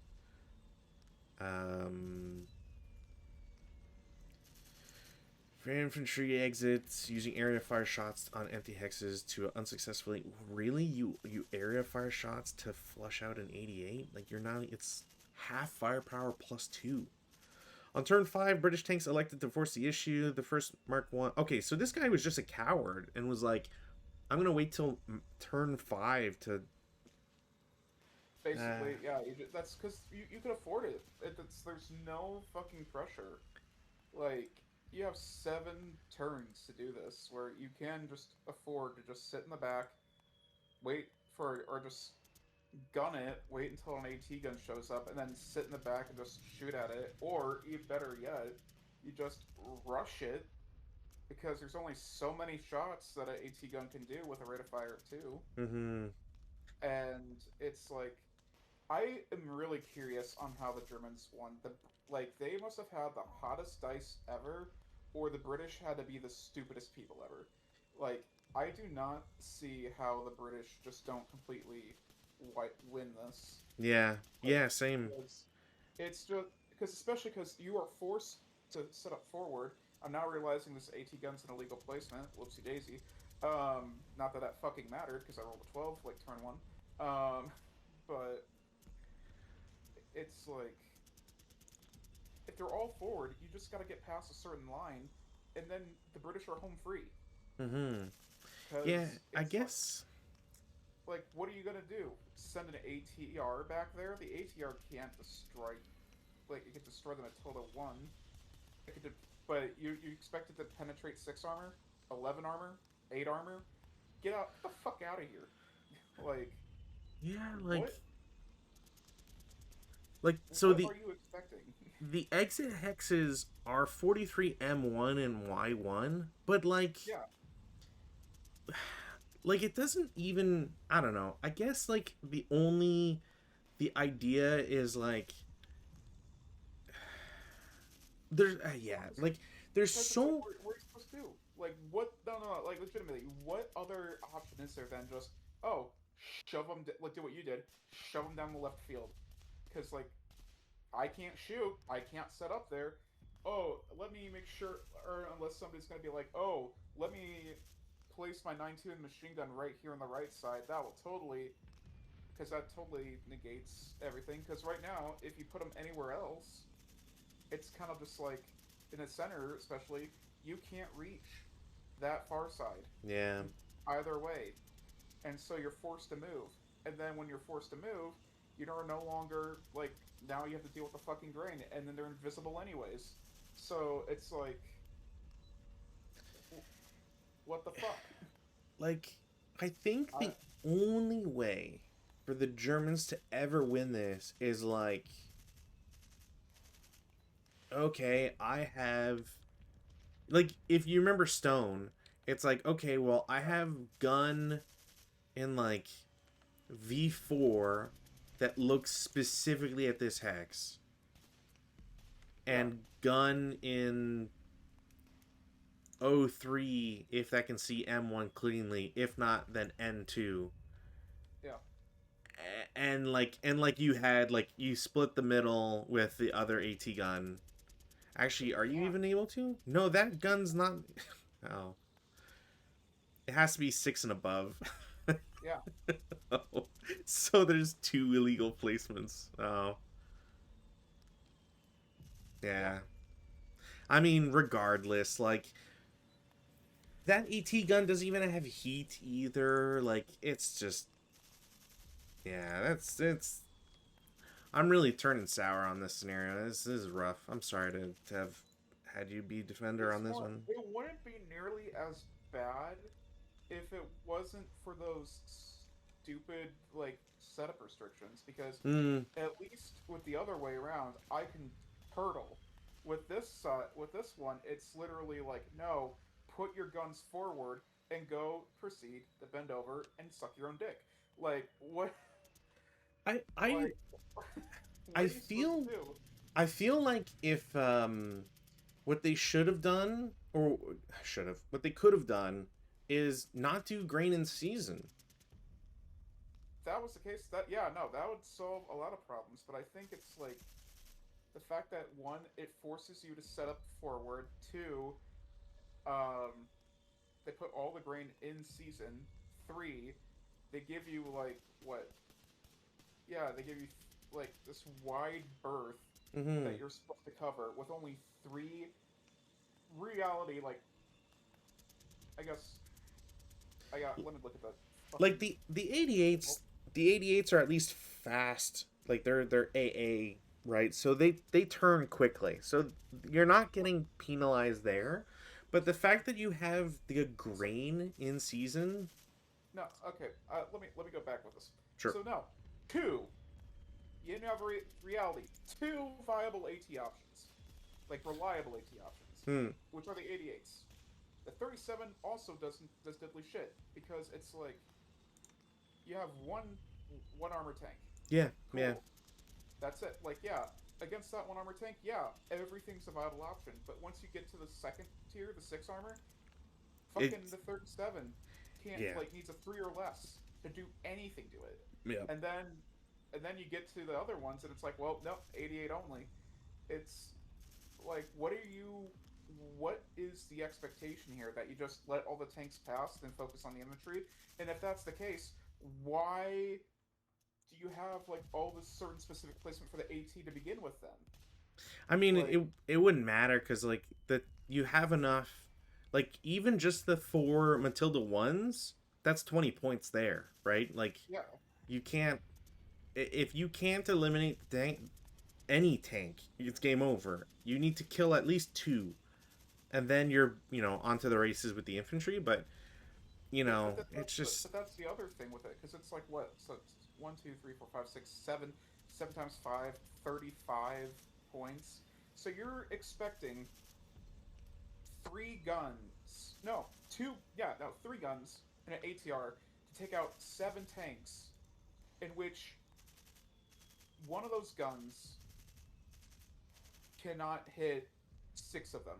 Infantry exits using area fire shots on empty hexes to unsuccessfully. Really, you area fire shots to flush out an 88? Like you're not. It's half firepower plus 2. On turn 5, British tanks elected to force the issue. The first Mark 1. Okay, so this guy was just a coward and was like, I'm gonna wait till turn 5 to. Basically, yeah. That's because you can afford it. There's no fucking pressure. Like you have 7 turns to do this, where you can just afford to just sit in the back, wait for, or just gun it, wait until an AT gun shows up, and then sit in the back and just shoot at it. Or, even better yet, you just rush it, because there's only so many shots that an AT gun can do with a rate of fire of 2. Mm-hmm. And it's like, I am really curious on how the Germans won. They must have had the hottest dice ever, or the British had to be the stupidest people ever. Like, I do not see how the British just don't completely win this. Yeah. Like, Yeah. Same. it's just because especially because you are forced to set up forward. I'm now realizing this AT gun's an illegal placement. Whoopsie daisy. Not that that fucking mattered because I rolled a 12 like turn one. But it's like if they're all forward, you just got to get past a certain line, and then the British are home free. Mm-hmm. Yeah. Because I it's guess. like, what are you gonna do? Send an ATR back there? The ATR can't destroy. Like, it can destroy them at total one. It could, but you expect it to penetrate 6 armor, 11 armor, 8 armor? Get the fuck out of here! Like, Yeah. what? So What the are you expecting? the exit hexes are 43M1 and Y1, but Yeah, it doesn't even, I don't know. I guess the idea is there's yeah, honestly, there's because it's like, so what are you supposed to do? Like, what? No, no, no. Like, legitimately, what other option is there than just, oh, shove them, like, do what you did, shove them down the left field? Because, like, I can't shoot. I can't set up there. Oh, let me make sure, or unless somebody's going to be like, oh, let me place my 9.2 machine gun right here on the right side. That will totally, because that totally negates everything. Because right now, if you put them anywhere else, it's kind of just like, in the center especially, you can't reach that far side yeah. either way. And so you're forced to move. And then when you're forced to move, you are no longer like now you have to deal with the fucking grain, and then they're invisible anyways. So it's like, what the fuck? Like I think I the only way for the Germans to ever win this is okay, I have if you remember Stone, it's like, okay, well, I have gun in V4 that looks specifically at this hex, yeah and gun in O3 if that can see M1 cleanly. If not, then N2. yeah. And you had you split the middle with the other AT gun. Actually, are you Yeah, even able to? No, that gun's not. Oh, it has to be 6 and above. yeah. Oh. So there's 2 illegal placements. Oh, Yeah. yeah. I mean, regardless, that AT gun doesn't even have heat either. It's just, yeah, it's. I'm really turning sour on this scenario. This is rough. I'm sorry to have had you be defender It's on this more. one. It wouldn't be nearly as bad if it wasn't for those stupid like setup restrictions. Because Hmm. at least with the other way around, I can turtle. With this one, it's literally like, no, put your guns forward and go proceed to bend over and suck your own dick. Like what? I I Like I what are you supposed to feel do? I feel like if what they should have done, or should have, what they could have done is not do grain in season. If that was the case, that yeah, no, that would solve a lot of problems. But I think it's like the fact that one, it forces you to set up forward. Two, um, they put all the grain in season. Three, they give you like what? Yeah, they give you like this wide berth Mm-hmm. that you're supposed to cover with only three reality. Like I guess I got. Let me look at the Like fucking. the 88s, the 88s are at least fast. They're AA, right? So they turn quickly. So you're not getting penalized there. But the fact that you have the grain in season, No, okay. Let me go back with this. sure. So no, two. You have reality. Two viable AT options, like reliable AT options, Hmm. which are the 88s. The 37 also does diddly shit because it's like you have one armor tank. Yeah, yeah. Cool. That's it. Like yeah, against that one armor tank, yeah, everything's a viable option. But once you get to the second tier, the 6 armor, fucking It's the 37 can't yeah. like needs a 3 or less. to do anything to it. Yeah. And then you get to the other ones and it's like, well, no, 88 only. It's like, what is the expectation here, that you just let all the tanks pass and focus on the infantry? And if that's the case, why do you have like all this certain specific placement for the AT to begin with then? I mean, Like, it wouldn't matter because like you have enough, like even just the 4 Matilda 1s, that's 20 points there, right? Like yeah, you can't if you can't eliminate the tank, any tank, it's game over. You need to kill at least two, and then you're onto the races with the infantry. But yeah, but it's just that's the other thing with it, because it's like, what? So it's 1, 2, 3, 4, 5, 6, 7, 7 times 5, 35 points. So you're expecting three guns, no, two, yeah, no, three guns and an ATR to take out seven tanks, in which one of those guns cannot hit six of them,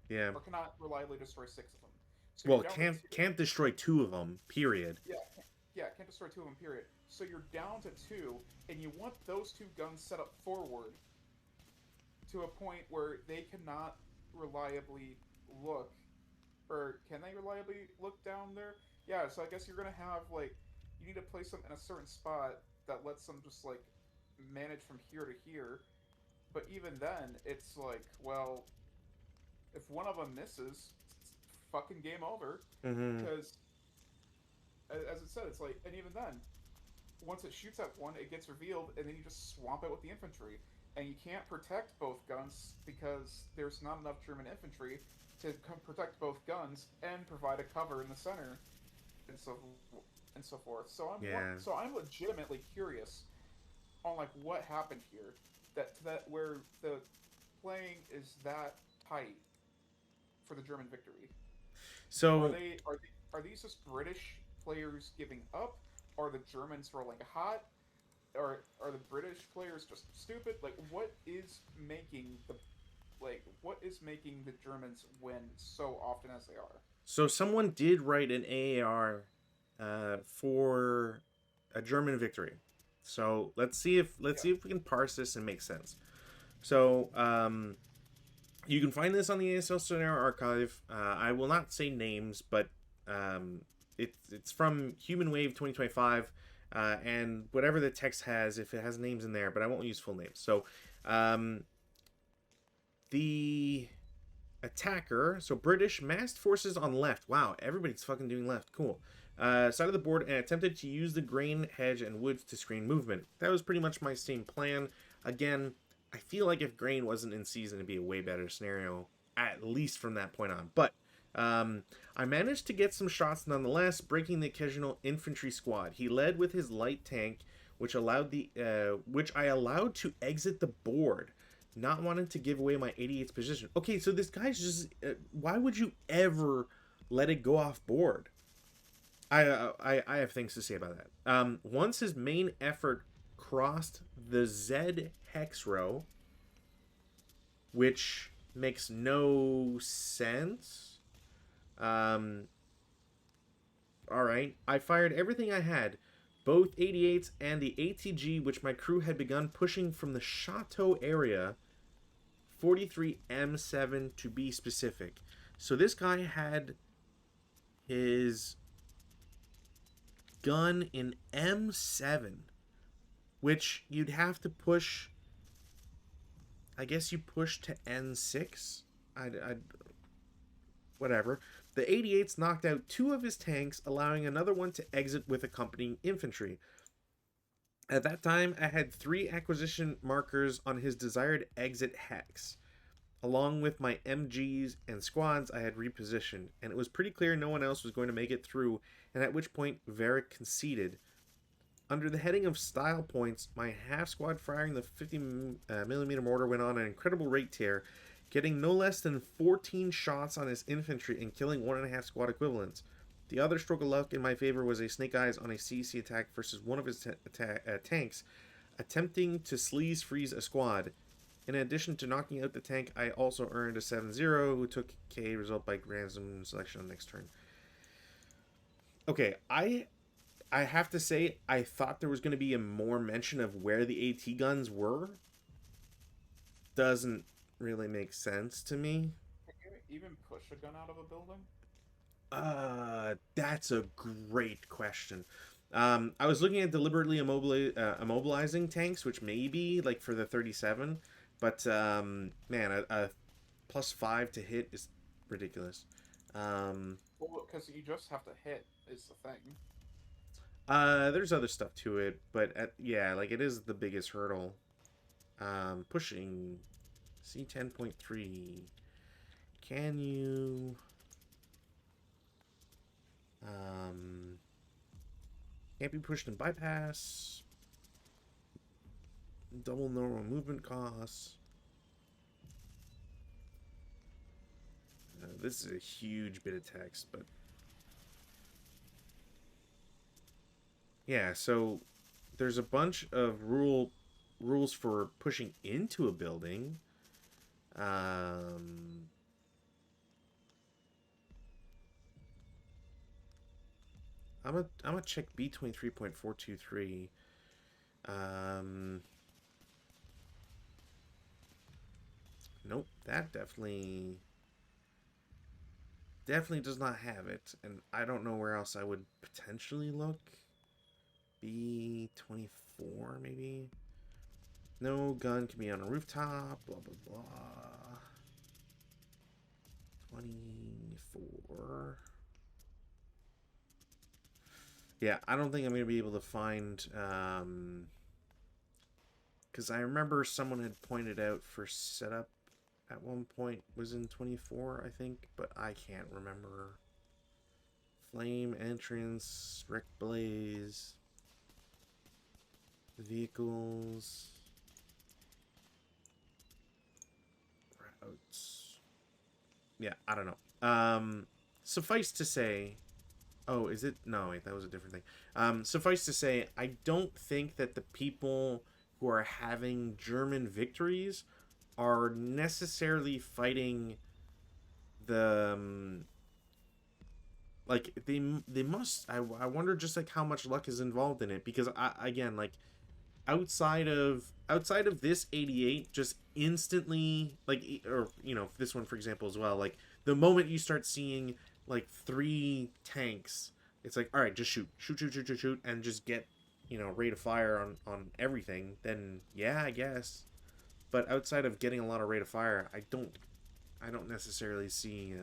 yeah. or cannot reliably destroy six of them. So you're Well, down to two. can't destroy two of them. Period. Yeah, can't destroy two of them. Period. So you're down to two, and you want those two guns set up forward to a point where they cannot reliably look, or can they reliably look down there? Yeah. So I guess you're gonna have, like, you need to place them in a certain spot that lets them just like manage from here to here. But even then, it's like, well, if one of them misses, it's fucking game over. Mm-hmm. Because, as it said, it's like, and even then, once it shoots at one, it gets revealed, and then you just swamp it with the infantry. And you can't protect both guns because there's not enough German infantry to protect both guns and provide a cover in the center, and so forth. Yeah. So I'm legitimately curious on like what happened here, that where the playing is that tight for the German victory. Are So they are these just British players giving up? Are the Germans rolling hot? Are the British players just stupid? Like, what is making the Germans win so often as they are? someone did write an AAR for a German victory. So let's Yeah, see if we can parse this and make sense. So you can find this on the ASL Scenario Archive. I will not say names, but it's from Human Wave 2025, and whatever the text has, if it has names in there, but I won't use full names. So um, the attacker, so British massed forces on left. Wow, everybody's fucking doing left. Cool. Side of the board and attempted to use the grain, hedge, and woods to screen movement. That was pretty much my same plan. Again, I feel like if grain wasn't in season, it'd be a way better scenario, at least from that point on. But I managed to get some shots nonetheless, breaking the occasional infantry squad. He led with his light tank, which I allowed to exit the board, not wanting to give away my 88's position. Okay, so this guy's just why would you ever let it go off board? I have things to say about that. Once his main effort crossed the Z hex row, which makes no sense. All right, I fired everything I had, both 88s and the ATG, which my crew had begun pushing from the chateau area, 43M7 to be specific. So this guy had his gun in M7, which you'd have to push. I guess you push to N6. Whatever. The 88s knocked out two of his tanks, allowing another one to exit with accompanying infantry. At that time, I had 3 acquisition markers on his desired exit hex. Along with my MGs and squads, I had repositioned, and it was pretty clear no one else was going to make it through, and at which point Varric conceded. Under the heading of style points, my half squad firing the 50mm mortar went on an incredible rate tear, getting no less than 14 shots on his infantry and killing 1.5 squad equivalents. The other stroke of luck in my favor was a Snake Eyes on a CC attack versus one of his tanks, attempting to sleaze freeze a squad. In addition to knocking out the tank, I also earned a 7-0, who took KA result by random selection on next turn. Okay, I have to say, I thought there was going to be a more mention of where the AT guns were. Doesn't really make sense to me. Can you even push a gun out of a building? That's a great question. I was looking at deliberately immobilizing tanks, which may be like for the 37, but man, a +5 to hit is ridiculous. Um, Well, because you just have to hit is the thing. there's other stuff to it, but yeah, like it is the biggest hurdle. Pushing C10.3. Can you? Um, can't be pushed in bypass. Double normal movement costs. This is a huge bit of text, but yeah. So there's a bunch of rules for pushing into a building. Um, I'm gonna check B23.423. Um, nope, that definitely does not have it, and I don't know where else I would potentially look. B24 maybe. No gun can be on a rooftop. Blah blah blah. 24. Yeah, I don't think I'm gonna be able to find. Because I remember someone had pointed out for setup at one point was in 24, I think, but I can't remember. Flame entrance, Rick Blaze, vehicles, routes. Yeah, I don't know. Suffice to say, oh, is it? No, wait, that was a different thing. Suffice to say, I don't think that the people who are having German victories are necessarily fighting the like they must. I wonder just like how much luck is involved in it because I again like outside of this 88 just instantly like or this one for example as well like the moment you start seeing like 3 tanks it's like all right just shoot and just get rate of fire on everything then yeah I guess but outside of getting a lot of rate of fire I don't necessarily see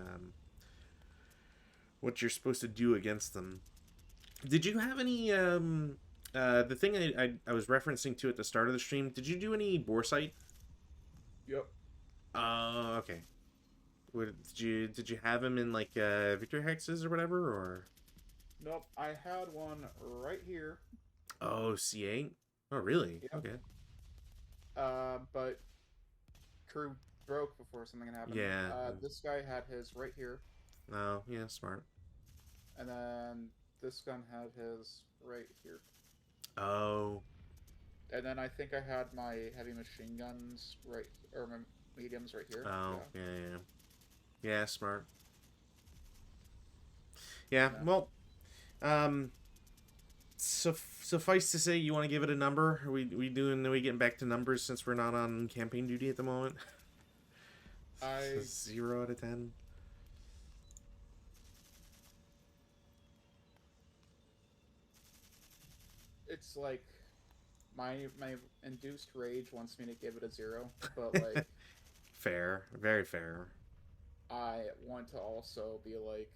what you're supposed to do against them. Did you have any the thing I was referencing to at the start of the stream, did you do any boresight? Yep. Okay. Did you have him in like victory hexes or whatever or Nope. I had one right here. oh C8? Oh really? Yep. Okay. But crew broke before something had happened. Yeah. This guy had his right here, Oh yeah, smart. and then this gun had his right here. Oh. And then I think I had my heavy machine guns right, or my mediums right here. Oh Yeah. yeah. Yeah, smart. Yeah, Yeah. well, um suffice to say, you want to give it a number? Are we getting back to numbers since we're not on campaign duty at the moment? I 0 out of 10. it's like my induced rage wants me to give it a 0, but like Fair, very fair. I want to also be like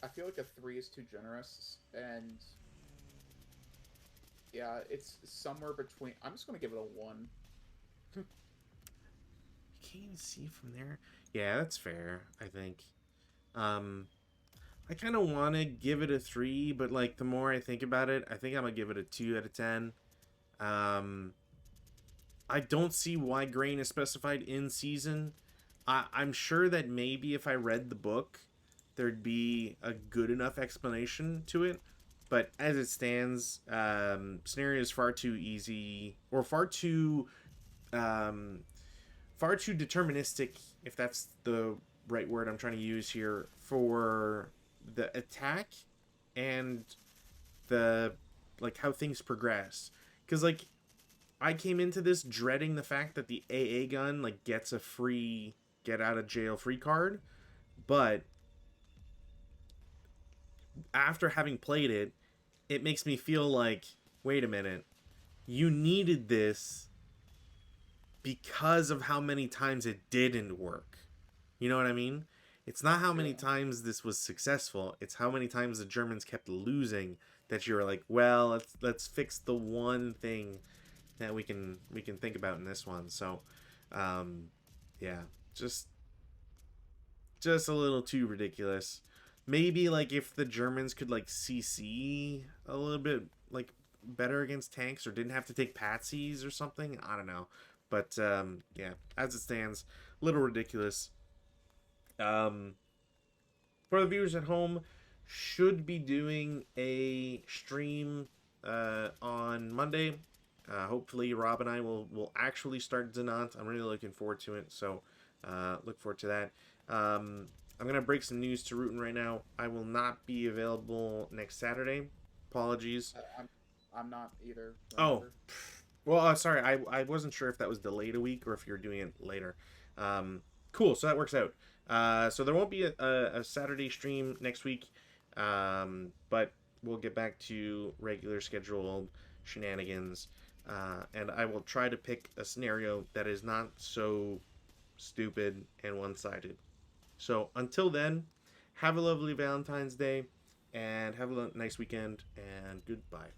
I feel like a 3 is too generous, and yeah, it's somewhere between. I'm just gonna give it a 1. You can't even see from there. Yeah, that's fair. I think. Um, I kind of want to give it a 3, but like the more I think about it, I think I'm gonna give it a 2 out of 10. Um, I don't see why grain is specified in season. I'm sure that maybe if I read the book, there'd be a good enough explanation to it. But as it stands, scenario is far too easy or um, far too deterministic, if that's the right word I'm trying to use here, for the attack and the like how things progress. Because like I came into this dreading the fact that the AA gun like gets a free get out of jail free card, but after having played it, it makes me feel like, wait a minute, you needed this because of how many times it didn't work. You know what I mean? It's not how many Yeah. times this was successful, it's how many times the Germans kept losing that you're like, well, let's fix the one thing that we can think about in this one. So, um, yeah, just just a little too ridiculous. Maybe like if the Germans could like CC a little bit like better against tanks or didn't have to take patsies or something. I don't know, but yeah, as it stands, a little ridiculous. Um, for the viewers at home, should be doing a stream on Monday. Hopefully, Rob and I will actually start Zanant. I'm really looking forward to it. So, look forward to that. I'm gonna break some news to Rutan right now. I will not be available next Saturday. Apologies. I'm not either. Oh, Remember? well, sorry. I wasn't sure if that was delayed a week or if you're doing it later. Um, cool. So that works out. So there won't be a Saturday stream next week, but we'll get back to regular scheduled shenanigans. And I will try to pick a scenario that is not so stupid and one sided. So until then, have a lovely Valentine's Day and have a nice weekend and goodbye.